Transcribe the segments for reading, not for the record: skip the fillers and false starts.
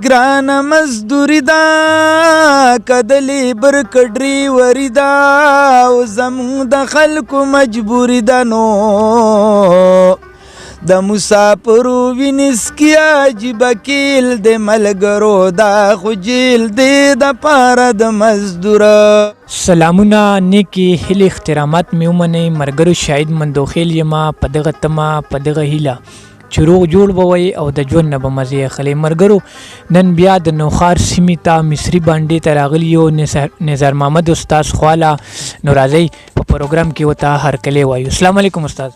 ګرانه مزدوري ده که د لیبر که ډریوري ده او زمونږ د خلکو مجبوري ده نو د مسافرو وینې څکي عجیبه کیل د ملګرو دا خو جیل دی د پاره د مزدوره. سلامونه، نیکې هیلې احترامات مې ومنئ. ملګرو شاهد مندوخیل یمه په دغه تمه په دغه هیله چې روغ جوړ به وئ او د ژوند نه به مزې اخلئ. ملګرو نن بیا د نوښار سیمې ته مصري بانډې ته راغلي یو نظار محمد استاد خواله. نو راځئ په پروګرام کې ورته هرکلی وایو. السلام علیکم استاد.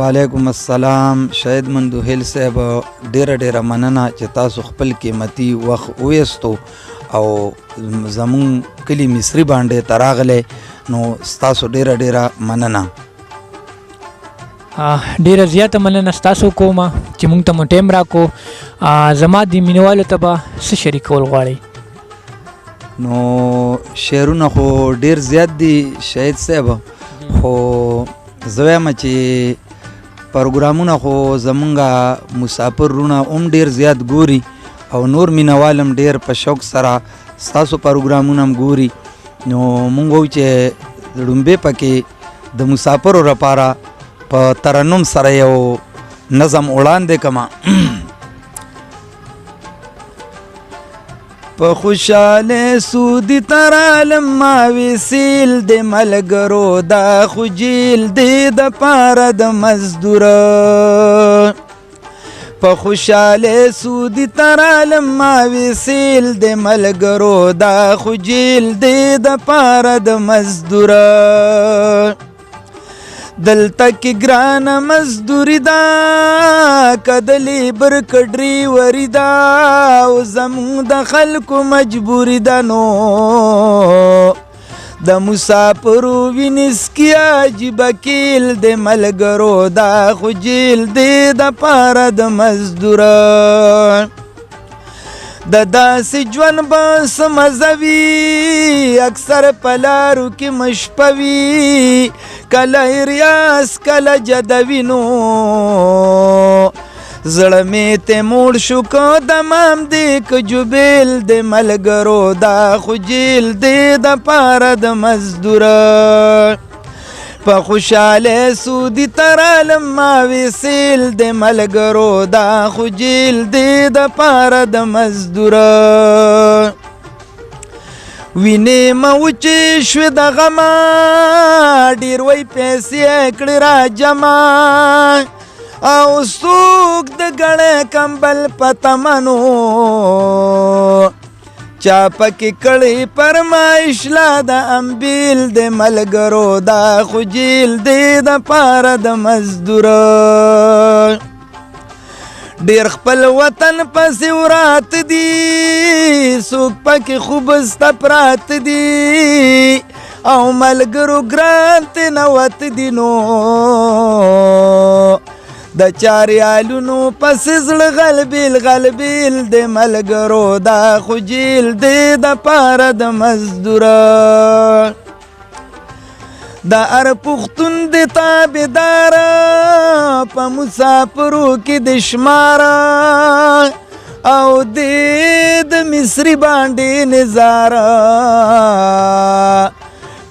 وعلیکم السلام شاهد مندوخیل صاحب، ډیره مننه چې تاسو خپل قیمتي وخت وویستو او زمون کلی مصري بانډې ته راغلی. نو ستاسو ډیره مننه. ډیره زیاته مننه ستاسو کومه چې مونږ ته مو ټایم راکو. زما د مینوالو ته به څه شریکول غواړئ؟ نو شعرونه خو ډیر زیات دي شاهد صاحب، خو زه وایم چې پروګرامونه خو زمونږ مسافر رونه هم ډیر زیات ګوري او نور مینوال هم ډیر په شوق سره ستاسو پروګرامونه هم ګوري. نو مونږ وایو چې لومبې پکې د مسافرو لپاره په ترنم سره یو نظم وړاندې کما. په خوشاله سودی ترالم ما وسیل د ملګرو دا خو جیل دی د پاره د مزدوره. په خوشاله سودی ترالم ما وسیل د ملګرو دا خو جیل دی د پاره د مزدوره. دلته کې ګرانه مزدوري ده که د لیبر که ډریوري ده او زمونږ د خلکو مجبوري ده نو د مسافرو وینې څکي عجیبه کیل د ملګرو دا خو جیل دی د پاره د مزدوره. د داسې ژوند به څه مزه وي اکثر په لارو کې مشپه وي، کله ریاض کله جدوي نو زړه مې ته موړ شو که دمام دی که جبیل د ملګرو دا خو جیل دی د پاره د مزدوره. په خوشاله سودی ترالم ما وسیل د ملګرو دا خو جیل دی د پاره د مزدوره. وینې مه وچې شوې د غمه ډېر وی پیسې کړې را جمع او څوک د ګڼې کمبل په تمنو چا پکې کړی فرمایش لا د امبیل د ملګرو دا خو جیل دی د پاره د مزدوره. ډیر خپل وطن پسې ورات دي څوک پکې خوبسته پرات دي او ملګرو ګران ته نوت دي نو د چاریالونو پس زړه غلبیل د ملګرو دا خو جیل دی د پاره د مزدوره. د هر پښتون د تابعداره په مسافرو کې د شماره او د مصري باندې نظاره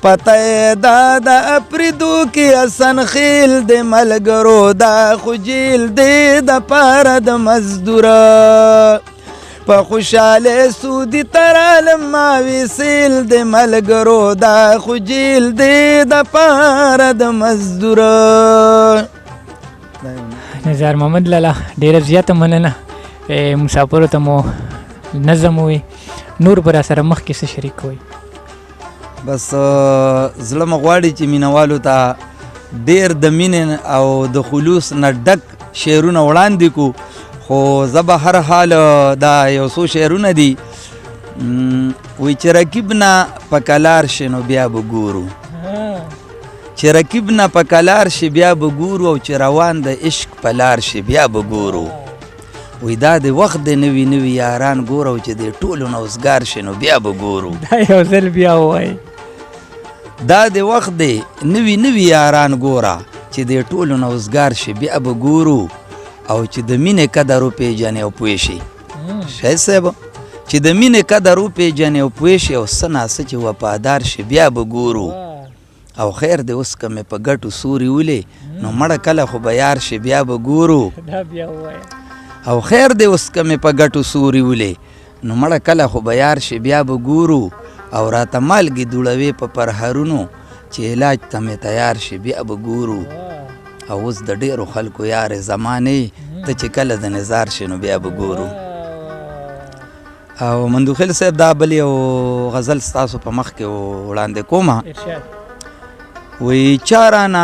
پته دا د اپریدو کې حسن خیل د ملګرو دا خو جیل دی د پاره د مزدوره. په خوشاله سودی ترالم ما وسیل د ملګرو دا خو جیل دی د پاره د مزدوره. نظار محمد لالا ډیره زیاته مننه. مسافرو ته مو نظم وي، نور به را سره مخکې څه شریک وي؟ بس زړه مې غواړي چې مینوالو ته ډېر د مینې او د خلوص نه ډک شعرونه وړاندې کو، خو زه به هر حال دا یو څو شعرونه دي. وایي چې رقیب نه په کلار شي نو بیا به ګورو، چې رقیب نه په کلار شي بیا به ګورو او چې روان د عشق په لار شي بیا به ګورو. وی دا د وخت د نوي یاران ګورو چې د ټولو نه اوزګار شي نو بیا به ګورو. دا یو ځل بیا ووایي. دا د وخت د نوي یاران ګوره چې د ټولو نه اوزګار شي بیا به ګورو او چې د مینې قدر وپېژنې او پوه شي شاهد صاحب چې د مینې قدر وپېژنې او پوه شي او څه ناڅه چې وفادار شي بیا به ګورو او خیر دی اوس که مې په ګټو سوري ولې نو مړه کله خو به یار شي بیا به ګورو او خیر دی اوس که مې په ګټو سوري ولې نو مړه کله خو به یار شي بیا به ګورو او راته مالګې دوړوي په پرهرونو چې علاج ته مې تیار شي بیا به ګورو او اوس د ډېرو خلکو یارې زمانې ته چې کله د نظار شي نو بیا به ګورو. او مندوخیل صاحب دا بل یو غزل ستاسو په مخ کې وړاندې کومه وی چا رانه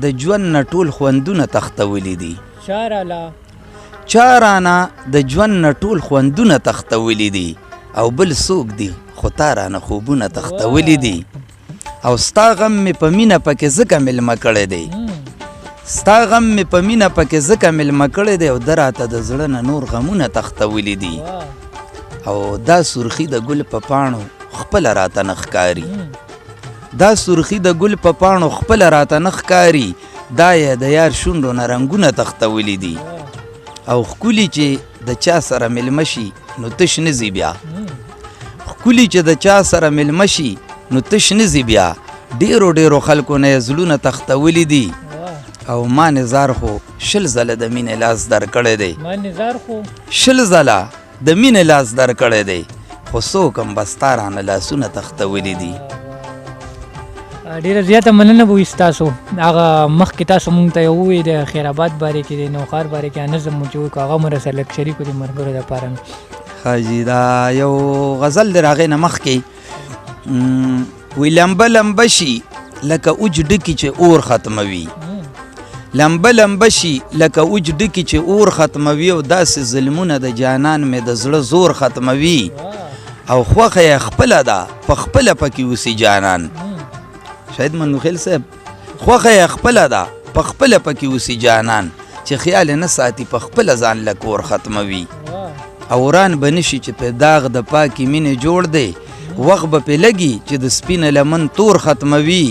د ژوند نه ټول خوندونه تختولی دي چا رانه د ژوند نه ټول خوندونه تختولی دي او بل څوک دي خو تا رانه خوبونه تختولی دي او ستا غم مې په مینه پکې ځکه مېلمه کړی دی ستا غم مې په مینه پکې ځکه مېلمه کړی دی او ده راته د زړه نه نور غمونه تختولی دي او دا سرخي د ګل په پاڼو خپله راته نه ښکاري دا سرخي د ګل په پاڼو خپله راته نه ښکاري دا یې د یار شونډو نه رنګونه تختولی دي او ښکلي چې د چا سره مېلمه شي نو تش نه ځي بیا ښکلي چې د چا سره مېلمه شي نو تش نه ځي بیا ډېرو خلکو نه یې زړونه تختولی دي او ما نظار خو شل ځله د مینې لاس در کړی دی شل ځله د مینې لاس در کړی دی خو څوک هم بس تا رانه لاسونه تختولی دي. ډیره زیاته مننه به وي ستاسو هغه مخکې تاسو مونږ ته یې ووایي د خیر آباد بارې کې د نوښار بارې کې نظم مو چې وکړو هغه مو راسره لږ شریک کړو د ملګرو دپاره نو ښه جي دا یو غزل دی د هغې نه مخکې وی لمبه لمبه شي لکه اوج ډکي چې اور ختموي لمبه لمبه شي لکه اوج ډکي چې اور ختموي او داسې ظلمونه د جانان مې د زړه زور ختموي او خوښه یې خپله ده په خپله پکې اوسي جانان شاید منوخیل صاحب خوښه یې خپله ده په خپله پکې اوسي جانان چې خیال نه ساتي په خپله ځان لکه اور ختموي او وران به نشي چې په داغ د پاکې مینې جوړ دی وخت به پې لګي چې د سپینه لمن تور ختموي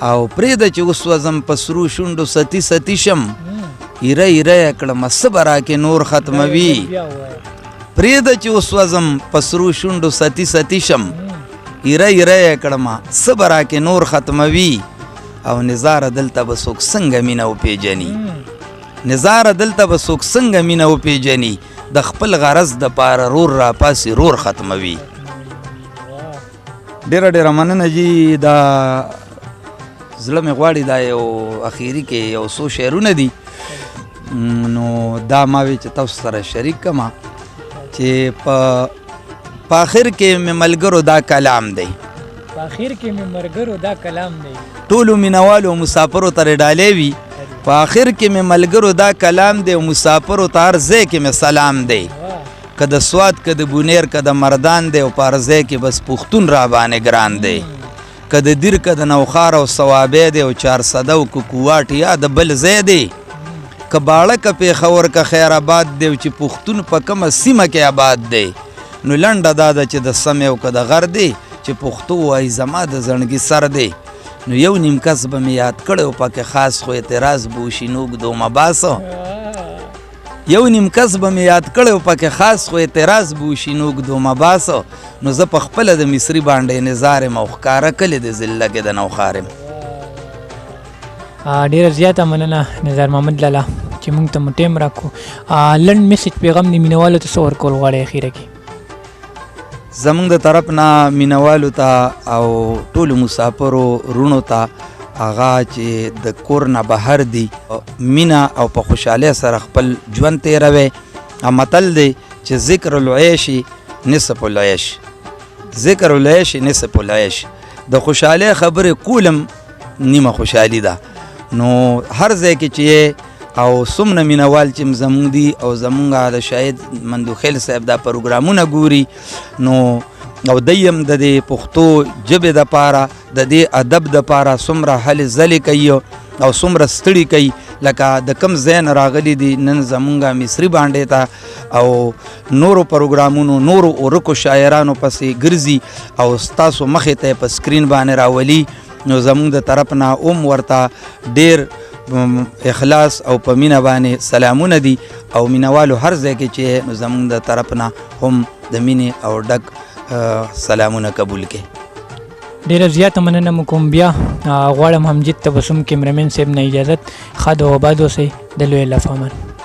او پرېږده چې وسوځم په سرو شونډو ستی ستی شم ایره ایره یې کړمه څه به راکې نور ختموي پرېږده چې وسوځم په سرو شونډو ستی ستی شم ایره ایره یې کړمه څه به راکې نور ختموي او نظاره دلته به څوک څنګه مینه وپېژني نظاره دلته به څوک څنګه مینه وپېژني د خپل غرض دپاره رور راپاسې رور ختموي. ډېره مننه جي دا زړه مې غواړي دا یو اخیري کې یو څو شعرونه دي نو دا ما وی چې تاسو سره شریک کما چې په آخر کې مې ملګرو دا کلام دی ټولو مینوالو مسافرو ته ډالۍ وي په آخر کې مې ملګرو دا کلام دی او مسافرو ته هر ځای کې مې سلام دی که د سوات که د بونیر که د مردان دی او په هر ځای کې بس پښتون را باندې ګران دی که د دیر که د نوخار او صوابی دی او چارسده او که کوواټ یا د بل ځای دی که باړه که پېښور که خیر آباد دی او چې پښتون په کومه سیمه کې آباد دی نو لنډه دا ده چې د سمې او که د غر دی چې پښتو وایي زما د زړګي سر دی نو یو نیم کس به مې یاد کړی او پکې خاص خو اعتراض به وشي نوږدو مباسو یو نیم کس به مې یاد کړی او پکې خاص خو اعتراض به وشي نوږدو مباسو نو زه په خپله د مصري باندې نظار یم او ښکاره کلې د زلګې د نوښار یم. ډېره زیاته مننه نظار محمد لالا چې موږ ته مو ټایم راکړو. لنډ میسج پیغام د مینوالو ته څه ورکول غواړئ اخیره کې؟ زمونږ د طرف نه مینوالو ته او ټولو مسافرو رونو ته هغه چې د کور نه بهر دي مینه او په خوشحالۍ سره خپل ژوند تېروي متل دی چې ذکر العیش نصف العیش ذکر العیش نصف العیش د خوشحالۍ خبرې کولم نیمه خوشحالي ده نو هر ځای کې چې او څومره مینوال چې زمونږ دي او زمونږ د شاهد مندوخیل صاحب دا پروګرامونه ګوري نو او دیم د دې پښتو ژبې دپاره د دې ادب دپاره څومره هلې ځلې کوي او څومره ستړي کوي لکه د کم ځای نه راغلي دي نن زمونږ مصري باندې ته او نورو پروګرامونو نورو ورکو شاعرانو پسې ګرځي او ستاسو مخې ته یې په سکرین باندې راولي نو زمونږ د طرف نه ورته ډېر اخلاص او په مینه باندې سلامونه دي او مینوالو هر ځای کې چې نو زمونږ د طرف نه هم د مینې او ډک سلامونه قبول کړي. ډیره زیاته مننه مو کوم. بیا غواړم همجد تبسم کیمرمین صاحب نه اجازت. ښه د آباد اوسئ. د لوی الله په امان.